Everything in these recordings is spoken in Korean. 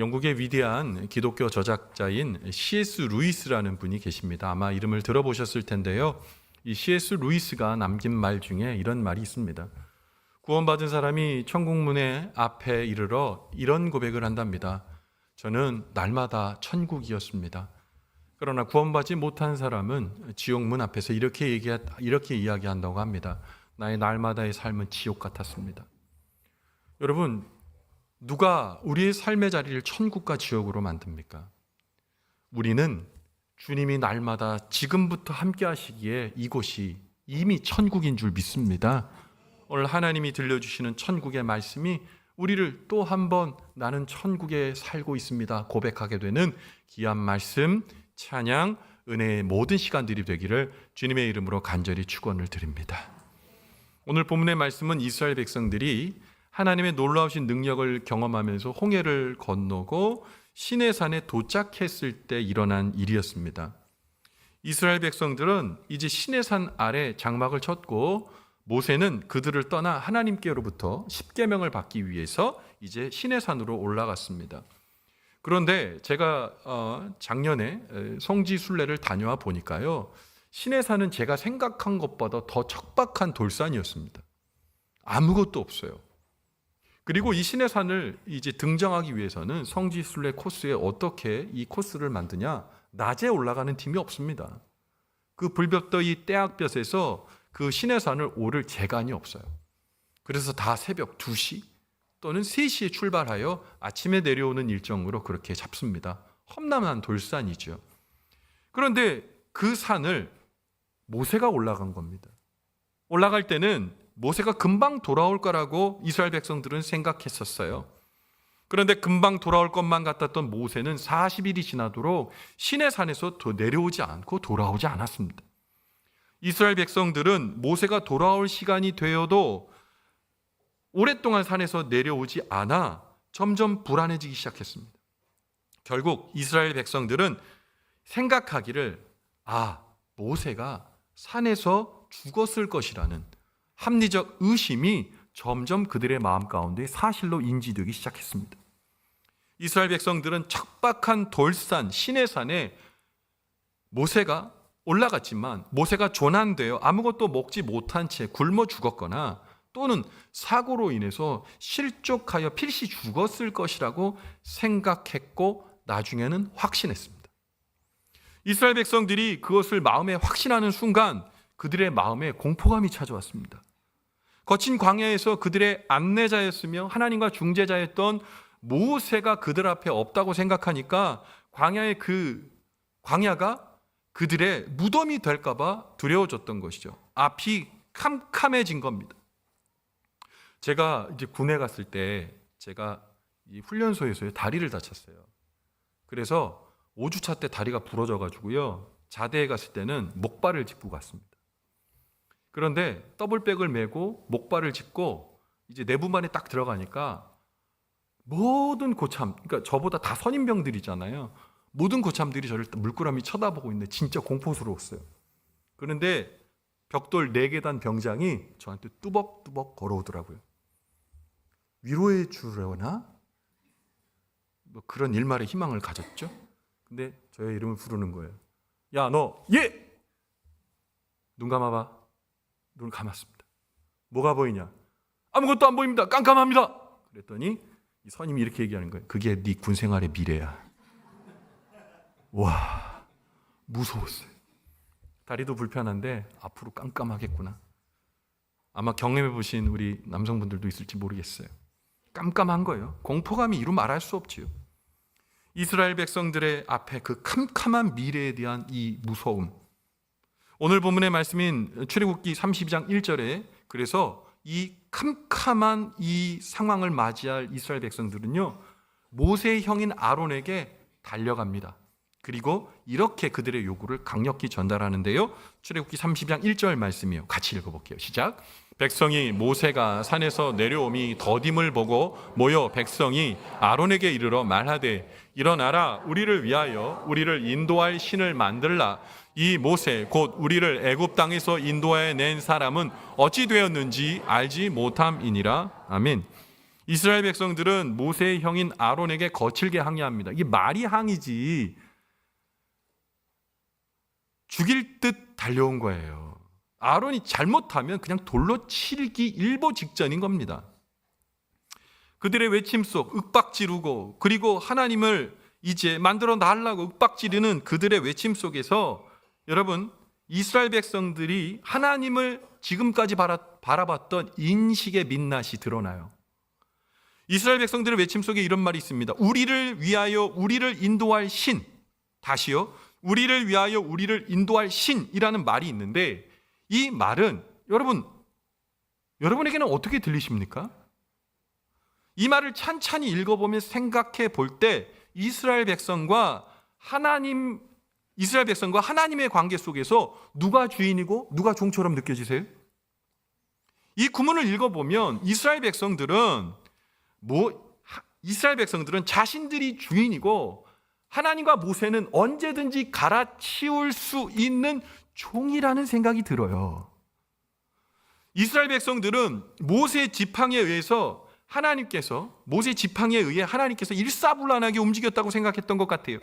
영국의 위대한 기독교 저작자인 C.S. 루이스라는 분이 계십니다. 아마 이름을 들어보셨을 텐데요. 이 C.S. 루이스가 남긴 말 중에 이런 말이 있습니다. 구원받은 사람이 천국문의 앞에 이르러 이런 고백을 한답니다. 저는 날마다 천국이었습니다. 그러나 구원받지 못한 사람은 지옥문 앞에서 이렇게 이야기한다고 합니다. 나의 날마다의 삶은 지옥 같았습니다. 여러분, 누가 우리의 삶의 자리를 천국과 지옥으로 만듭니까? 우리는 주님이 날마다 지금부터 함께 하시기에 이곳이 이미 천국인 줄 믿습니다. 오늘 하나님이 들려주시는 천국의 말씀이 우리를 또 한 번 나는 천국에 살고 있습니다 고백하게 되는 귀한 말씀, 찬양, 은혜의 모든 시간들이 되기를 주님의 이름으로 간절히 축원을 드립니다. 오늘 본문의 말씀은 이스라엘 백성들이 하나님의 놀라우신 능력을 경험하면서 홍해를 건너고 시내산에 도착했을 때 일어난 일이었습니다. 이스라엘 백성들은 이제 시내산 아래 장막을 쳤고 모세는 그들을 떠나 하나님께로부터 십계명을 받기 위해서 이제 시내산으로 올라갔습니다. 그런데 제가 작년에 성지 순례를 다녀와 보니까요, 시내산은 제가 생각한 것보다 더 척박한 돌산이었습니다. 아무것도 없어요. 그리고 이 시내산을 이제 등정하기 위해서는 성지 순례 코스에 어떻게 이 코스를 만드냐? 낮에 올라가는 팀이 없습니다. 그 불볕더위 떼약볕에서 그 시내산을 오를 재간이 없어요. 그래서 다 새벽 2시 또는 3시에 출발하여 아침에 내려오는 일정으로 그렇게 잡습니다. 험난한 돌산이죠. 그런데 그 산을 모세가 올라간 겁니다. 올라갈 때는 모세가 금방 돌아올 거라고 이스라엘 백성들은 생각했었어요. 그런데 금방 돌아올 것만 같았던 모세는 40일이 지나도록 시내산에서 내려오지 않고 돌아오지 않았습니다. 이스라엘 백성들은 모세가 돌아올 시간이 되어도 오랫동안 산에서 내려오지 않아 점점 불안해지기 시작했습니다. 결국 이스라엘 백성들은 생각하기를 모세가 산에서 죽었을 것이라는 합리적 의심이 점점 그들의 마음 가운데 사실로 인지되기 시작했습니다. 이스라엘 백성들은 척박한 돌산 시내산에 모세가 올라갔지만 모세가 조난되어 아무것도 먹지 못한 채 굶어 죽었거나 또는 사고로 인해서 실족하여 필시 죽었을 것이라고 생각했고 나중에는 확신했습니다. 이스라엘 백성들이 그것을 마음에 확신하는 순간 그들의 마음에 공포감이 찾아왔습니다. 거친 광야에서 그들의 안내자였으며 하나님과 중재자였던 모세가 그들 앞에 없다고 생각하니까 광야가 그들의 무덤이 될까 봐 두려워졌던 것이죠. 앞이 캄캄해진 겁니다. 제가 이제 군에 갔을 때 제가 이 훈련소에서 다리를 다쳤어요. 그래서 5주차 때 다리가 부러져 가지고요. 자대에 갔을 때는 목발을 짚고 갔습니다. 그런데 더블백을 메고 목발을 짚고 이제 내부만에 딱 들어가니까 모든 고참, 그러니까 저보다 다 선임병들이잖아요. 모든 고참들이 저를 물끄러미 쳐다보고 있는데 진짜 공포스러웠어요. 그런데 벽돌 4계단 병장이 저한테 뚜벅뚜벅 걸어오더라고요. 위로해 주려나? 뭐 그런 일말의 희망을 가졌죠. 근데 저의 이름을 부르는 거예요. 야, 너, 눈 감아봐. 눈을 감았습니다. 뭐가 보이냐? 아무것도 안 보입니다. 깜깜합니다. 그랬더니 이 선임이 이렇게 얘기하는 거예요. 그게 네 군생활의 미래야. 와, 무서웠어요. 다리도 불편한데 앞으로 깜깜하겠구나. 아마 경험해 보신 우리 남성분들도 있을지 모르겠어요. 깜깜한 거예요. 공포감이 이루 말할 수 없지요. 이스라엘 백성들의 앞에 그 캄캄한 미래에 대한 이 무서움. 오늘 본문의 말씀인 출애굽기 32장 1절에 그래서 이 캄캄한 이 상황을 맞이할 이스라엘 백성들은요, 모세의 형인 아론에게 달려갑니다. 그리고 이렇게 그들의 요구를 강력히 전달하는데요. 출애굽기 30장 1절 말씀이에요. 같이 읽어볼게요. 시작. 백성이 모세가 산에서 내려옴이 더딤을 보고 모여 백성이 아론에게 이르러 말하되 일어나라 우리를 위하여 우리를 인도할 신을 만들라. 이 모세 곧 우리를 애굽 땅에서 인도하여 낸 사람은 어찌 되었는지 알지 못함이니라. 아멘. 이스라엘 백성들은 모세의 형인 아론에게 거칠게 항의합니다. 이게 말이 항의지 죽일 듯 달려온 거예요. 아론이 잘못하면 그냥 돌로 치기 일보 직전인 겁니다. 그들의 외침 속 윽박지르고 그리고 하나님을 이제 만들어 달라고 윽박지르는 그들의 외침 속에서 여러분 이스라엘 백성들이 하나님을 지금까지 바라봤던 인식의 민낯이 드러나요. 이스라엘 백성들의 외침 속에 이런 말이 있습니다. 우리를 위하여 우리를 인도할 신, 다시요, 우리를 위하여 우리를 인도할 신이라는 말이 있는데 이 말은 여러분에게는 어떻게 들리십니까? 이 말을 찬찬히 읽어보면 생각해 볼 때 이스라엘 백성과 하나님의 관계 속에서 누가 주인이고 누가 종처럼 느껴지세요? 이 구문을 읽어보면 이스라엘 백성들은 자신들이 주인이고 하나님과 모세는 언제든지 갈아치울 수 있는 종이라는 생각이 들어요. 이스라엘 백성들은 모세 지팡이에 의해 하나님께서 일사불란하게 움직였다고 생각했던 것 같아요.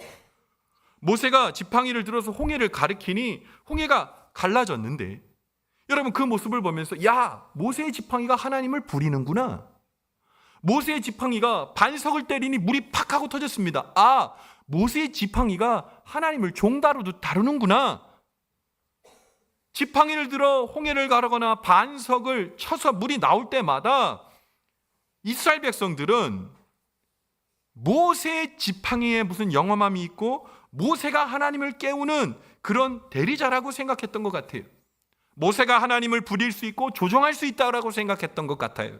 모세가 지팡이를 들어서 홍해를 가리키니 홍해가 갈라졌는데 여러분 그 모습을 보면서 야, 모세의 지팡이가 하나님을 부리는구나. 모세의 지팡이가 반석을 때리니 물이 팍 하고 터졌습니다. 아, 모세의 지팡이가 하나님을 종다루듯 다루는구나. 지팡이를 들어 홍해를 가르거나 반석을 쳐서 물이 나올 때마다 이스라엘 백성들은 모세의 지팡이에 무슨 영험함이 있고 모세가 하나님을 깨우는 그런 대리자라고 생각했던 것 같아요. 모세가 하나님을 부릴 수 있고 조종할 수 있다고 생각했던 것 같아요.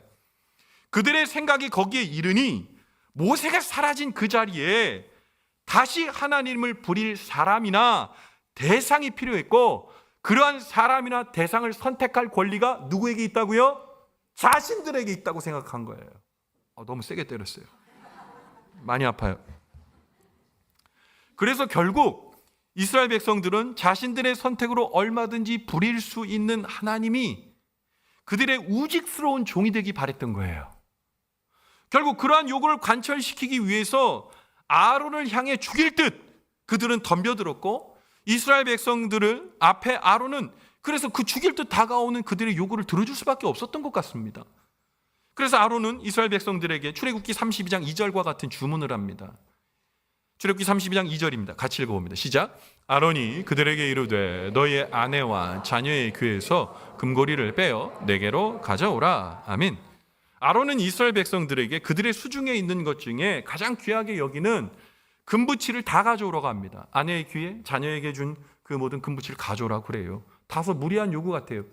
그들의 생각이 거기에 이르니 모세가 사라진 그 자리에 다시 하나님을 부릴 사람이나 대상이 필요했고 그러한 사람이나 대상을 선택할 권리가 누구에게 있다고요? 자신들에게 있다고 생각한 거예요. 너무 세게 때렸어요. 많이 아파요. 그래서 결국 이스라엘 백성들은 자신들의 선택으로 얼마든지 부릴 수 있는 하나님이 그들의 우직스러운 종이 되기 바랬던 거예요. 결국 그러한 요구를 관철시키기 위해서 아론을 향해 죽일 듯 그들은 덤벼들었고 이스라엘 백성들을 앞에 아론은 그래서 그 죽일 듯 다가오는 그들의 요구를 들어줄 수밖에 없었던 것 같습니다. 그래서 아론은 이스라엘 백성들에게 출애굽기 32장 2절과 같은 주문을 합니다. 출애굽기 32장 2절입니다. 같이 읽어봅니다. 시작. 아론이 그들에게 이르되 너희의 아내와 자녀의 귀에서 금고리를 빼어 내게로 가져오라. 아멘. 아론은 이스라엘 백성들에게 그들의 수중에 있는 것 중에 가장 귀하게 여기는 금부치를 다 가져오라고 합니다. 아내의 귀에 자녀에게 준 그 모든 금부치를 가져오라고 그래요. 다소 무리한 요구 같아요.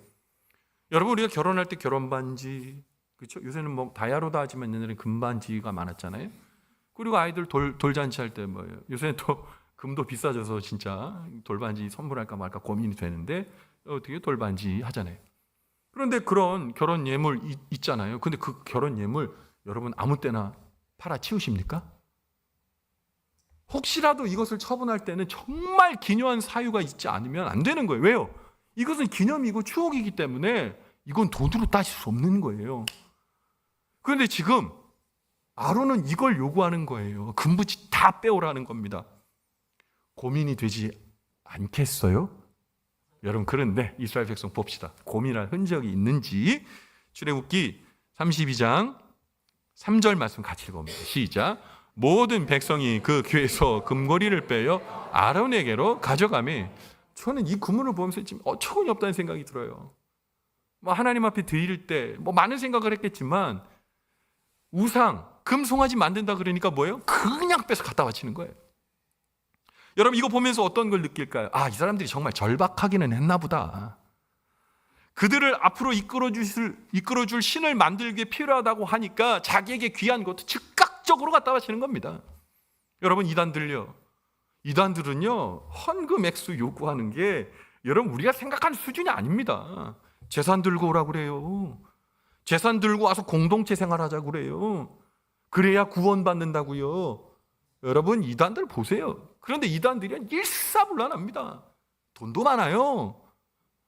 여러분 우리가 결혼할 때 결혼반지, 그렇죠? 요새는 뭐 다이아로다 하지만 옛날에는 금반지가 많았잖아요. 그리고 아이들 돌잔치 할 때 뭐예요? 요새는 또 금도 비싸져서 진짜 돌반지 선물할까 말까 고민이 되는데 어떻게 돌반지 하잖아요. 그런데 그런 결혼 예물 있잖아요. 근데 그 결혼 예물 여러분 아무 때나 팔아 치우십니까? 혹시라도 이것을 처분할 때는 정말 기묘한 사유가 있지 않으면 안 되는 거예요. 왜요? 이것은 기념이고 추억이기 때문에 이건 돈으로 따질 수 없는 거예요. 그런데 지금 아론은 이걸 요구하는 거예요. 금부치 다 빼오라는 겁니다. 고민이 되지 않겠어요? 여러분 그런데 이스라엘 백성 봅시다. 고민할 흔적이 있는지 출애굽기 32장 3절 말씀 같이 읽어봅니다. 시작. 모든 백성이 그 귀에서 금고리를 빼어 아론에게로 가져가매. 저는 이 구문을 보면서 지금 어처구니 없다는 생각이 들어요. 하나님 앞에 드릴 때 많은 생각을 했겠지만 우상, 금송아지 만든다 그러니까 뭐예요? 그냥 빼서 갖다 바치는 거예요. 여러분 이거 보면서 어떤 걸 느낄까요? 이 사람들이 정말 절박하기는 했나 보다. 그들을 앞으로 이끌어줄 신을 만들기 필요하다고 하니까 자기에게 귀한 것도 즉각적으로 갖다 바치는 겁니다. 여러분 이단들은요 헌금 액수 요구하는 게 여러분 우리가 생각하는 수준이 아닙니다. 재산 들고 오라고 그래요. 재산 들고 와서 공동체 생활하자고 그래요. 그래야 구원받는다고요. 여러분 이단들 보세요. 그런데 이단들이 일사불란합니다. 돈도 많아요.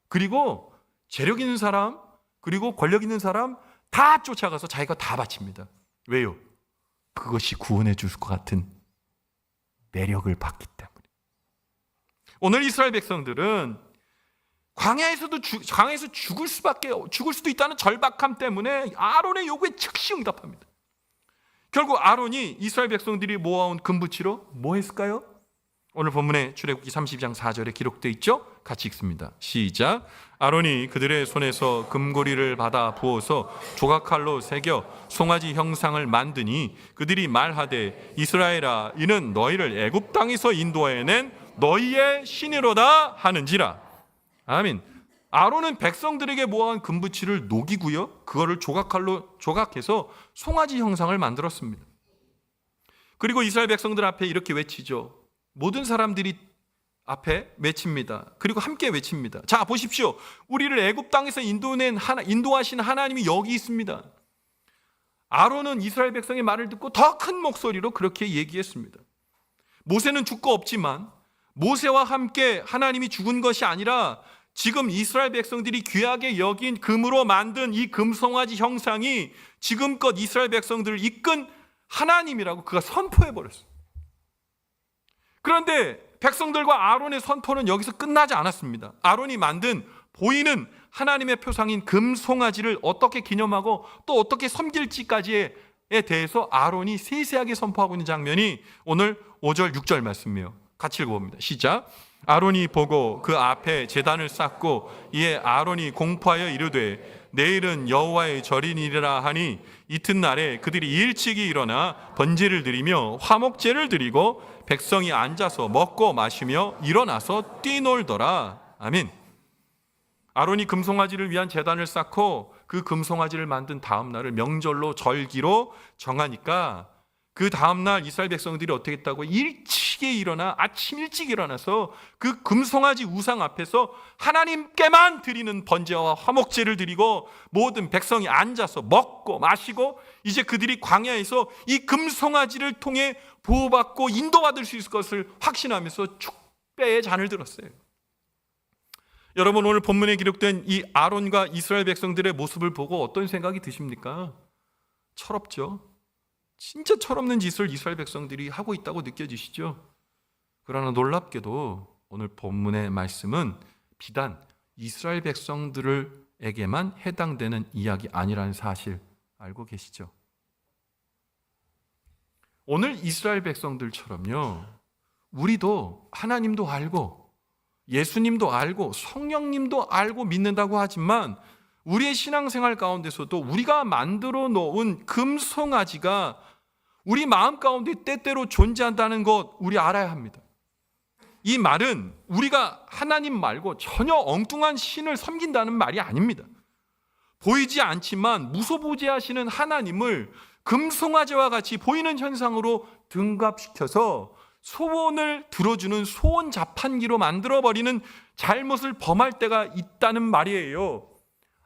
그리고 재력 있는 사람, 그리고 권력 있는 사람 다 쫓아가서 자기가 다 바칩니다. 왜요? 그것이 구원해 줄 것 같은 매력을 받기 때문에. 오늘 이스라엘 백성들은 광야에서 죽을 수도 있다는 절박함 때문에 아론의 요구에 즉시 응답합니다. 결국 아론이 이스라엘 백성들이 모아온 금붙이로 뭐 했을까요? 오늘 본문에 출애굽기 32장 4절에 기록되어 있죠? 같이 읽습니다. 시작. 아론이 그들의 손에서 금고리를 받아 부어서 조각칼로 새겨 송아지 형상을 만드니 그들이 말하되 이스라엘아 이는 너희를 애굽 땅에서 인도해낸 너희의 신이로다 하는지라. 아멘. 아론은 백성들에게 모아온 금붙이를 녹이고요, 그거를 조각칼로 조각해서 송아지 형상을 만들었습니다. 그리고 이스라엘 백성들 앞에 이렇게 외치죠. 모든 사람들이 앞에 외칩니다. 그리고 함께 외칩니다. 자, 보십시오. 우리를 애굽 땅에서 인도하신 하나님이 여기 있습니다. 아론은 이스라엘 백성의 말을 듣고 더 큰 목소리로 그렇게 얘기했습니다. 모세는 죽고 없지만 모세와 함께 하나님이 죽은 것이 아니라 지금 이스라엘 백성들이 귀하게 여긴 금으로 만든 이 금송아지 형상이 지금껏 이스라엘 백성들을 이끈 하나님이라고 그가 선포해버렸어요. 그런데 백성들과 아론의 선포는 여기서 끝나지 않았습니다. 아론이 만든 보이는 하나님의 표상인 금송아지를 어떻게 기념하고 또 어떻게 섬길지까지에 대해서 아론이 세세하게 선포하고 있는 장면이 오늘 5절 6절 말씀이에요. 같이 읽어봅니다. 시작. 아론이 보고 그 앞에 제단을 쌓고 이에 아론이 공포하여 이르되 내일은 여호와의 절이니라 하니 이튿날에 그들이 일찍이 일어나 번제를 드리며 화목제를 드리고 백성이 앉아서 먹고 마시며 일어나서 뛰놀더라. 아멘. 아론이 금송아지를 위한 제단을 쌓고 그 금송아지를 만든 다음 날을 명절로 절기로 정하니까 그 다음날 이스라엘 백성들이 어떻게 했다고? 일찍이 일어나 아침 일찍 일어나서 그 금송아지 우상 앞에서 하나님께만 드리는 번제와 화목제를 드리고 모든 백성이 앉아서 먹고 마시고 이제 그들이 광야에서 이 금송아지를 통해 보호받고 인도받을 수 있을 것을 확신하면서 축배의 잔을 들었어요. 여러분, 오늘 본문에 기록된 이 아론과 이스라엘 백성들의 모습을 보고 어떤 생각이 드십니까? 철없죠. 진짜 철없는 짓을 이스라엘 백성들이 하고 있다고 느껴지시죠? 그러나 놀랍게도 오늘 본문의 말씀은 비단 이스라엘 백성들에게만 해당되는 이야기 아니라는 사실 알고 계시죠? 오늘 이스라엘 백성들처럼요, 우리도 하나님도 알고 예수님도 알고 성령님도 알고 믿는다고 하지만 우리의 신앙생활 가운데서도 우리가 만들어 놓은 금송아지가 우리 마음 가운데 때때로 존재한다는 것 우리 알아야 합니다. 이 말은 우리가 하나님 말고 전혀 엉뚱한 신을 섬긴다는 말이 아닙니다. 보이지 않지만 무소부재하시는 하나님을 금송아지와 같이 보이는 현상으로 등갑시켜서 소원을 들어주는 소원 자판기로 만들어버리는 잘못을 범할 때가 있다는 말이에요.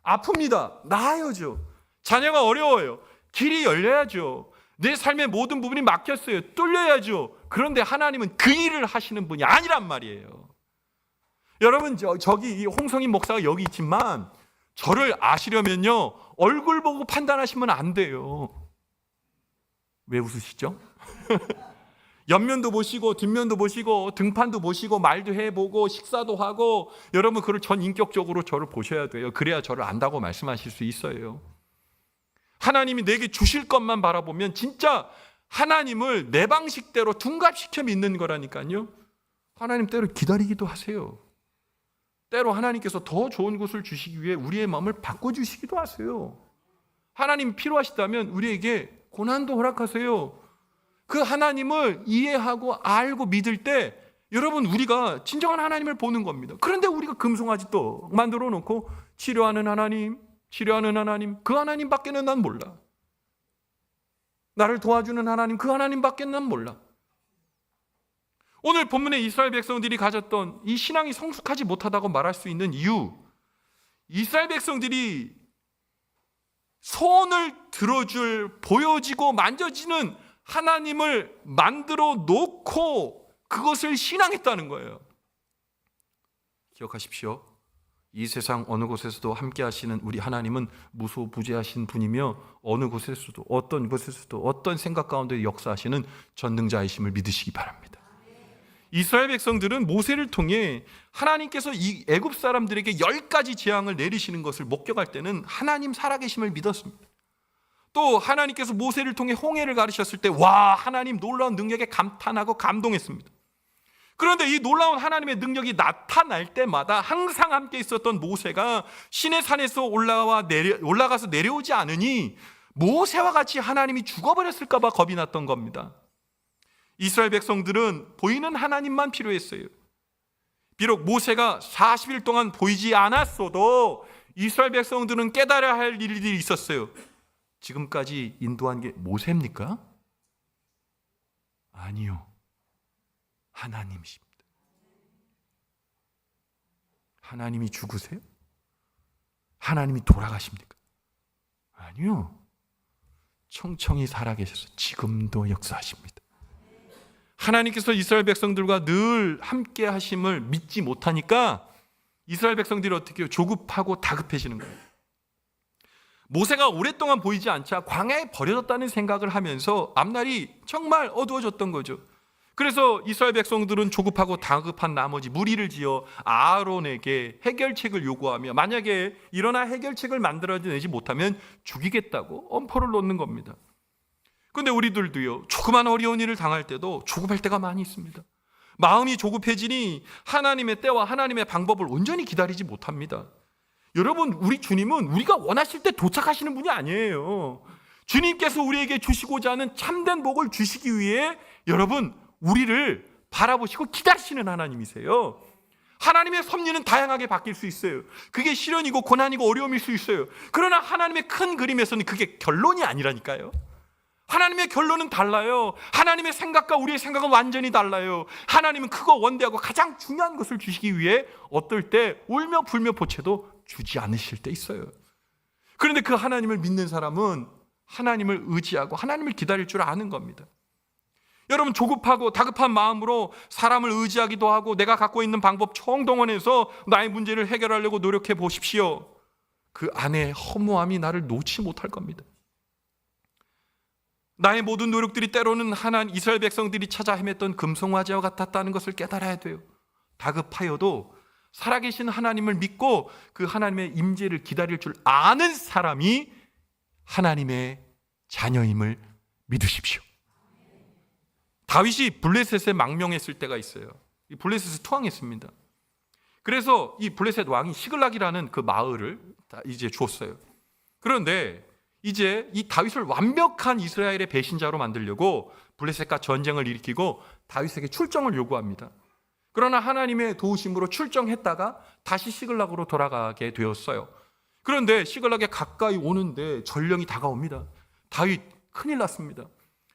아픕니다. 나아야죠. 자녀가 어려워요. 길이 열려야죠. 내 삶의 모든 부분이 막혔어요. 뚫려야죠. 그런데 하나님은 그 일을 하시는 분이 아니란 말이에요. 여러분, 저기 홍성인 목사가 여기 있지만 저를 아시려면요, 얼굴 보고 판단하시면 안 돼요. 왜 웃으시죠? 옆면도 보시고 뒷면도 보시고 등판도 보시고 말도 해보고 식사도 하고, 여러분 그걸 전 인격적으로 저를 보셔야 돼요. 그래야 저를 안다고 말씀하실 수 있어요. 하나님이 내게 주실 것만 바라보면 진짜 하나님을 내 방식대로 둔갑시켜 믿는 거라니까요. 하나님 때로 기다리기도 하세요. 때로 하나님께서 더 좋은 것을 주시기 위해 우리의 마음을 바꿔주시기도 하세요. 하나님 필요하시다면 우리에게 고난도 허락하세요. 그 하나님을 이해하고 알고 믿을 때 여러분, 우리가 진정한 하나님을 보는 겁니다. 그런데 우리가 금송아지 또 만들어 놓고 치료하는 하나님, 그 하나님밖에는 난 몰라. 나를 도와주는 하나님, 그 하나님밖에는 난 몰라. 오늘 본문에 이스라엘 백성들이 가졌던 이 신앙이 성숙하지 못하다고 말할 수 있는 이유, 이스라엘 백성들이 소원을 들어줄, 보여지고 만져지는 하나님을 만들어 놓고 그것을 신앙했다는 거예요. 기억하십시오. 이 세상 어느 곳에서도 함께 하시는 우리 하나님은 무소부재하신 분이며 어느 곳에서도 어떤 곳에서도 어떤 생각 가운데 역사하시는 전능자이심을 믿으시기 바랍니다. 이스라엘 백성들은 모세를 통해 하나님께서 이 애굽 사람들에게 10가지 재앙을 내리시는 것을 목격할 때는 하나님 살아계심을 믿었습니다. 또 하나님께서 모세를 통해 홍해를 가르셨을 때 와, 하나님 놀라운 능력에 감탄하고 감동했습니다. 그런데 이 놀라운 하나님의 능력이 나타날 때마다 항상 함께 있었던 모세가 시내 산에서 올라가서 내려오지 않으니 모세와 같이 하나님이 죽어버렸을까 봐 겁이 났던 겁니다. 이스라엘 백성들은 보이는 하나님만 필요했어요. 비록 모세가 40일 동안 보이지 않았어도 이스라엘 백성들은 깨달아야 할 일들이 있었어요. 지금까지 인도한 게 모세입니까? 아니요. 하나님이십니다. 하나님이 죽으세요? 하나님이 돌아가십니까? 아니요. 청청히 살아계셔서 지금도 역사하십니다. 하나님께서 이스라엘 백성들과 늘 함께 하심을 믿지 못하니까 이스라엘 백성들이 어떻게 해요? 조급하고 다급해지는 거예요. 모세가 오랫동안 보이지 않자 광야에 버려졌다는 생각을 하면서 앞날이 정말 어두워졌던 거죠. 그래서 이스라엘 백성들은 조급하고 다급한 나머지 무리를 지어 아론에게 해결책을 요구하며 만약에 일어나 해결책을 만들어내지 못하면 죽이겠다고 엄포를 놓는 겁니다. 그런데 우리들도요, 조그만 어려운 일을 당할 때도 조급할 때가 많이 있습니다. 마음이 조급해지니 하나님의 때와 하나님의 방법을 온전히 기다리지 못합니다. 여러분, 우리 주님은 우리가 원하실 때 도착하시는 분이 아니에요. 주님께서 우리에게 주시고자 하는 참된 복을 주시기 위해 여러분 우리를 바라보시고 기다리시는 하나님이세요. 하나님의 섭리는 다양하게 바뀔 수 있어요. 그게 시련이고 고난이고 어려움일 수 있어요. 그러나 하나님의 큰 그림에서는 그게 결론이 아니라니까요. 하나님의 결론은 달라요. 하나님의 생각과 우리의 생각은 완전히 달라요. 하나님은 크고 원대하고 가장 중요한 것을 주시기 위해 어떨 때 울며 불며 보채도 주지 않으실 때 있어요. 그런데 그 하나님을 믿는 사람은 하나님을 의지하고 하나님을 기다릴 줄 아는 겁니다. 여러분, 조급하고 다급한 마음으로 사람을 의지하기도 하고 내가 갖고 있는 방법 총동원해서 나의 문제를 해결하려고 노력해 보십시오. 그 안에 허무함이 나를 놓지 못할 겁니다. 나의 모든 노력들이 때로는 하나님 이스라엘 백성들이 찾아 헤맸던 금송아지와 같았다는 것을 깨달아야 돼요. 다급하여도 살아계신 하나님을 믿고 그 하나님의 임재를 기다릴 줄 아는 사람이 하나님의 자녀임을 믿으십시오. 다윗이 블레셋에 망명했을 때가 있어요. 이 블레셋을 투항했습니다. 그래서 이 블레셋 왕이 시글락이라는 그 마을을 이제 주었어요. 그런데 이제 이 다윗을 완벽한 이스라엘의 배신자로 만들려고 블레셋과 전쟁을 일으키고 다윗에게 출정을 요구합니다. 그러나 하나님의 도우심으로 출정했다가 다시 시글락으로 돌아가게 되었어요. 그런데 시글락에 가까이 오는데 전령이 다가옵니다. 다윗 큰일 났습니다.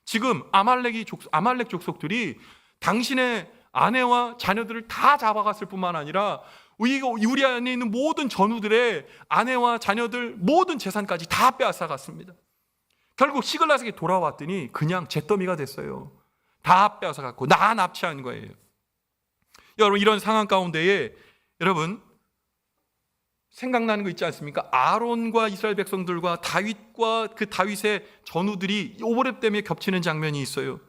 지금 아말렉 족속들이 당신의 아내와 자녀들을 다 잡아갔을 뿐만 아니라 우리 안에 있는 모든 전우들의 아내와 자녀들 모든 재산까지 다 빼앗아갔습니다. 결국 시글락에 돌아왔더니 그냥 잿더미가 됐어요. 다 빼앗아갔고 다 납치한 거예요. 여러분, 이런 상황 가운데에 여러분 생각나는 거 있지 않습니까? 아론과 이스라엘 백성들과 다윗과 그 다윗의 전우들이 오버랩 때문에 겹치는 장면이 있어요.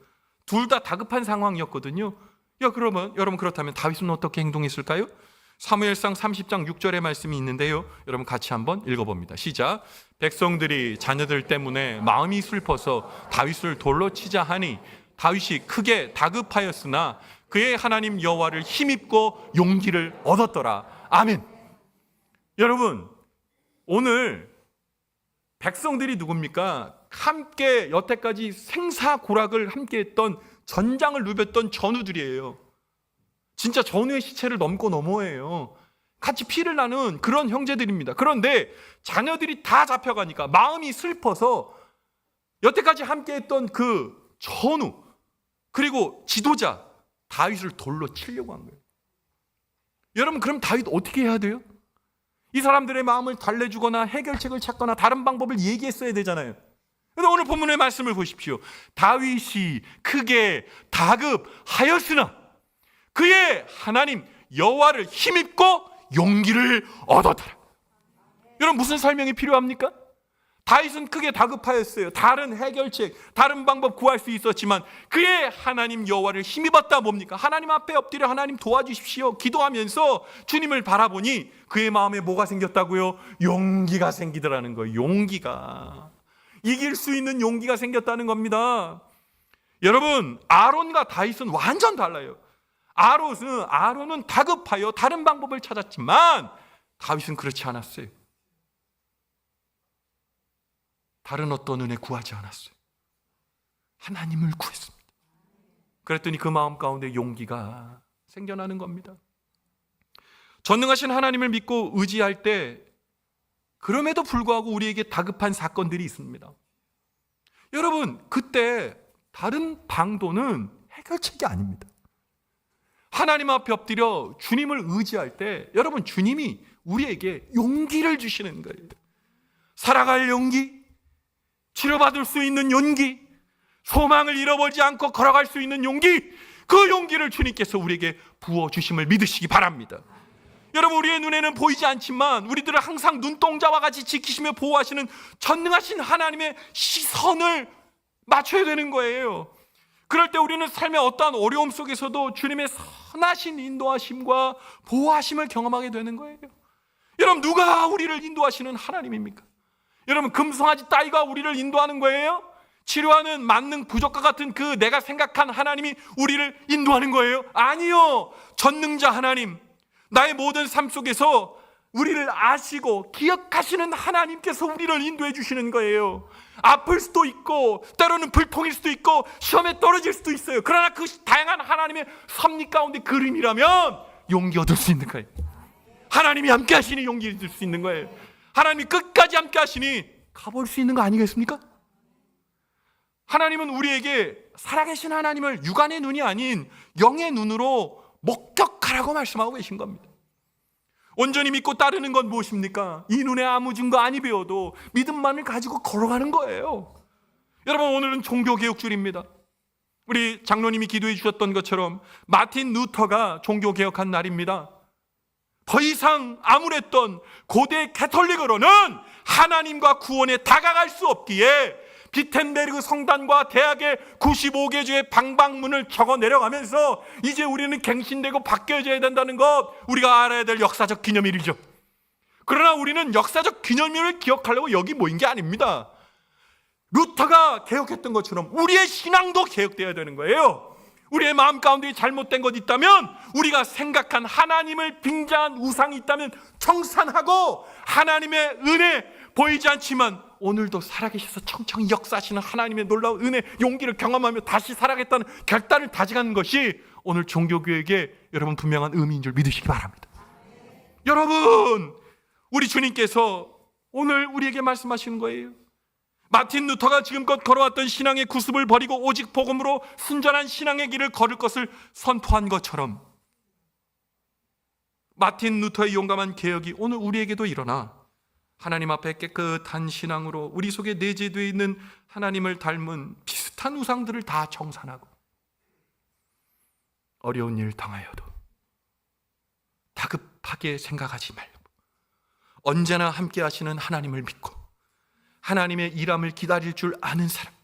둘 다 다급한 상황이었거든요. 그러면 여러분, 그렇다면 다윗은 어떻게 행동했을까요? 사무엘상 30장 6절의 말씀이 있는데요, 여러분 같이 한번 읽어봅니다. 시작. 백성들이 자녀들 때문에 마음이 슬퍼서 다윗을 돌로 치자 하니 다윗이 크게 다급하였으나 그의 하나님 여호와를 힘입고 용기를 얻었더라. 아멘. 여러분, 오늘 백성들이 누굽니까? 함께 여태까지 생사고락을 함께했던 전장을 누볐던 전우들이에요. 진짜 전우의 시체를 넘어예요. 같이 피를 나눈 그런 형제들입니다. 그런데 자녀들이 다 잡혀가니까 마음이 슬퍼서 여태까지 함께했던 그 전우 그리고 지도자 다윗을 돌로 치려고 한 거예요. 여러분, 그럼 다윗 어떻게 해야 돼요? 이 사람들의 마음을 달래주거나 해결책을 찾거나 다른 방법을 얘기했어야 되잖아요. 그런데 오늘 본문의 말씀을 보십시오. 다윗이 크게 다급하였으나 그의 하나님 여호와를 힘입고 용기를 얻어더라. 여러분, 무슨 설명이 필요합니까? 다윗은 크게 다급하였어요. 다른 해결책, 다른 방법 구할 수 있었지만 그의 하나님 여호와를 힘입었다. 뭡니까? 하나님 앞에 엎드려 하나님 도와주십시오 기도하면서 주님을 바라보니 그의 마음에 뭐가 생겼다고요? 용기가 생기더라는 거예요. 용기가. 이길 수 있는 용기가 생겼다는 겁니다. 여러분, 아론과 다윗은 완전 달라요. 아론은 다급하여 다른 방법을 찾았지만 다윗은 그렇지 않았어요. 다른 어떤 은혜 구하지 않았어요. 하나님을 구했습니다. 그랬더니 그 마음 가운데 용기가 생겨나는 겁니다. 전능하신 하나님을 믿고 의지할 때 그럼에도 불구하고 우리에게 다급한 사건들이 있습니다. 여러분, 그때 다른 방도는 해결책이 아닙니다. 하나님 앞에 엎드려 주님을 의지할 때 여러분, 주님이 우리에게 용기를 주시는 거예요. 살아갈 용기, 치료받을 수 있는 용기, 소망을 잃어버리지 않고 걸어갈 수 있는 용기, 그 용기를 주님께서 우리에게 부어주심을 믿으시기 바랍니다. 여러분, 우리의 눈에는 보이지 않지만 우리들을 항상 눈동자와 같이 지키시며 보호하시는 전능하신 하나님의 시선을 맞춰야 되는 거예요. 그럴 때 우리는 삶의 어떠한 어려움 속에서도 주님의 선하신 인도하심과 보호하심을 경험하게 되는 거예요. 여러분, 누가 우리를 인도하시는 하나님입니까? 여러분, 금송아지 따위가 우리를 인도하는 거예요? 치료하는 만능 부족과 같은 그 내가 생각한 하나님이 우리를 인도하는 거예요? 아니요. 전능자 하나님, 나의 모든 삶 속에서 우리를 아시고 기억하시는 하나님께서 우리를 인도해 주시는 거예요. 아플 수도 있고 때로는 불통일 수도 있고 시험에 떨어질 수도 있어요. 그러나 그 다양한 하나님의 섭리 가운데 그림이라면 용기 얻을 수 있는 거예요. 하나님이 함께 하시니 용기 얻을 수 있는 거예요. 하나님이 끝까지 함께 하시니 가볼 수 있는 거 아니겠습니까? 하나님은 우리에게 살아계신 하나님을 육안의 눈이 아닌 영의 눈으로 목격하라고 말씀하고 계신 겁니다. 온전히 믿고 따르는 건 무엇입니까? 이 눈에 아무 증거 아니 배워도 믿음만을 가지고 걸어가는 거예요. 여러분, 오늘은 종교개혁주일입니다. 우리 장로님이 기도해 주셨던 것처럼 마틴 루터가 종교개혁한 날입니다. 더 이상 암울했던 고대 가톨릭으로는 하나님과 구원에 다가갈 수 없기에 비텐베르그 성단과 대학의 95개 주의 방방문을 적어 내려가면서 이제 우리는 갱신되고 바뀌어져야 된다는 것, 우리가 알아야 될 역사적 기념일이죠. 그러나 우리는 역사적 기념일을 기억하려고 여기 모인 게 아닙니다. 루터가 개혁했던 것처럼 우리의 신앙도 개혁되어야 되는 거예요. 우리의 마음 가운데 잘못된 것 있다면, 우리가 생각한 하나님을 빙자한 우상이 있다면 청산하고, 하나님의 은혜 보이지 않지만 오늘도 살아계셔서 청청히 역사하시는 하나님의 놀라운 은혜, 용기를 경험하며 다시 살아가겠다는 결단을 다져가는 것이 오늘 종교교육의 여러분 분명한 의미인 줄 믿으시기 바랍니다. 여러분, 우리 주님께서 오늘 우리에게 말씀하시는 거예요. 마틴 루터가 지금껏 걸어왔던 신앙의 구습을 버리고 오직 복음으로 순전한 신앙의 길을 걸을 것을 선포한 것처럼, 마틴 루터의 용감한 개혁이 오늘 우리에게도 일어나 하나님 앞에 깨끗한 신앙으로 우리 속에 내재되어 있는 하나님을 닮은 비슷한 우상들을 다 청산하고, 어려운 일 당하여도 다급하게 생각하지 말고 언제나 함께 하시는 하나님을 믿고 하나님의 일함을 기다릴 줄 아는 사람,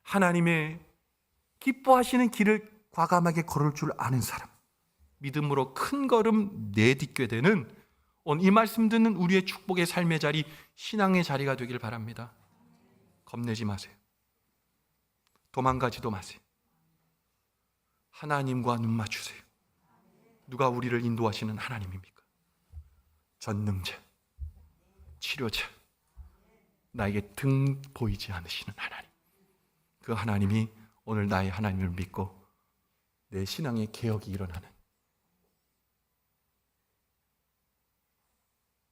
하나님의 기뻐하시는 길을 과감하게 걸을 줄 아는 사람, 믿음으로 큰 걸음 내딛게 되는 오늘 이 말씀 듣는 우리의 축복의 삶의 자리, 신앙의 자리가 되길 바랍니다. 겁내지 마세요. 도망가지도 마세요. 하나님과 눈 맞추세요. 누가 우리를 인도하시는 하나님입니까? 전능자, 치료자, 나에게 등 보이지 않으시는 하나님. 그 하나님이 오늘 나의 하나님을 믿고 내 신앙의 개혁이 일어나는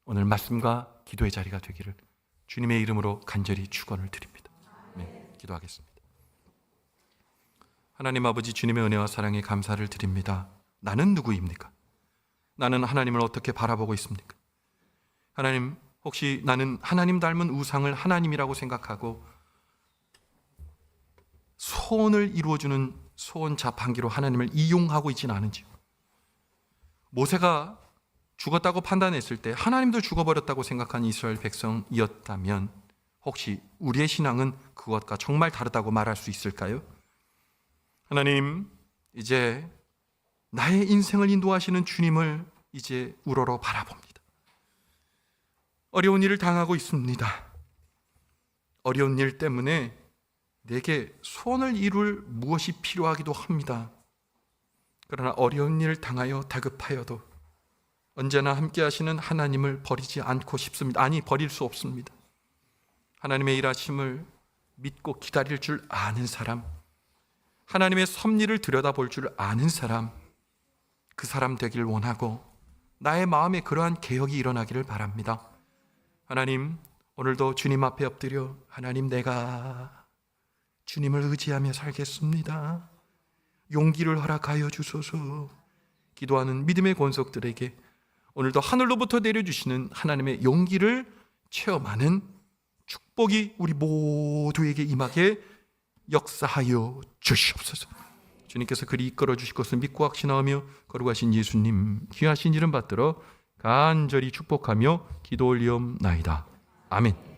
오늘 말씀과 기도의 자리가 되기를 주님의 이름으로 간절히 축원을 드립니다. 네, 기도하겠습니다. 하나님 아버지, 주님의 은혜와 사랑에 감사를 드립니다. 나는 누구입니까? 나는 하나님을 어떻게 바라보고 있습니까? 하나님, 혹시 나는 하나님 닮은 우상을 하나님이라고 생각하고 소원을 이루어주는 소원 자판기로 하나님을 이용하고 있지는 않은지요? 모세가 죽었다고 판단했을 때 하나님도 죽어버렸다고 생각한 이스라엘 백성이었다면 혹시 우리의 신앙은 그것과 정말 다르다고 말할 수 있을까요? 하나님, 이제 나의 인생을 인도하시는 주님을 이제 우러러 바라봅니다. 어려운 일을 당하고 있습니다. 어려운 일 때문에 내게 소원을 이룰 무엇이 필요하기도 합니다. 그러나 어려운 일을 당하여 다급하여도 언제나 함께 하시는 하나님을 버리지 않고 싶습니다. 아니, 버릴 수 없습니다. 하나님의 일하심을 믿고 기다릴 줄 아는 사람, 하나님의 섭리를 들여다볼 줄 아는 사람, 그 사람 되길 원하고 나의 마음에 그러한 개혁이 일어나기를 바랍니다. 하나님, 오늘도 주님 앞에 엎드려 하나님, 내가 주님을 의지하며 살겠습니다. 용기를 허락하여 주소서. 기도하는 믿음의 권속들에게 오늘도 하늘로부터 내려주시는 하나님의 용기를 체험하는 축복이 우리 모두에게 임하게 역사하여 주시옵소서. 주님께서 그리 이끌어 주실 것을 믿고 확신하며 거룩하신 예수님 귀하신 이름 받들어 간절히 축복하며 기도 올리옵나이다. 아멘.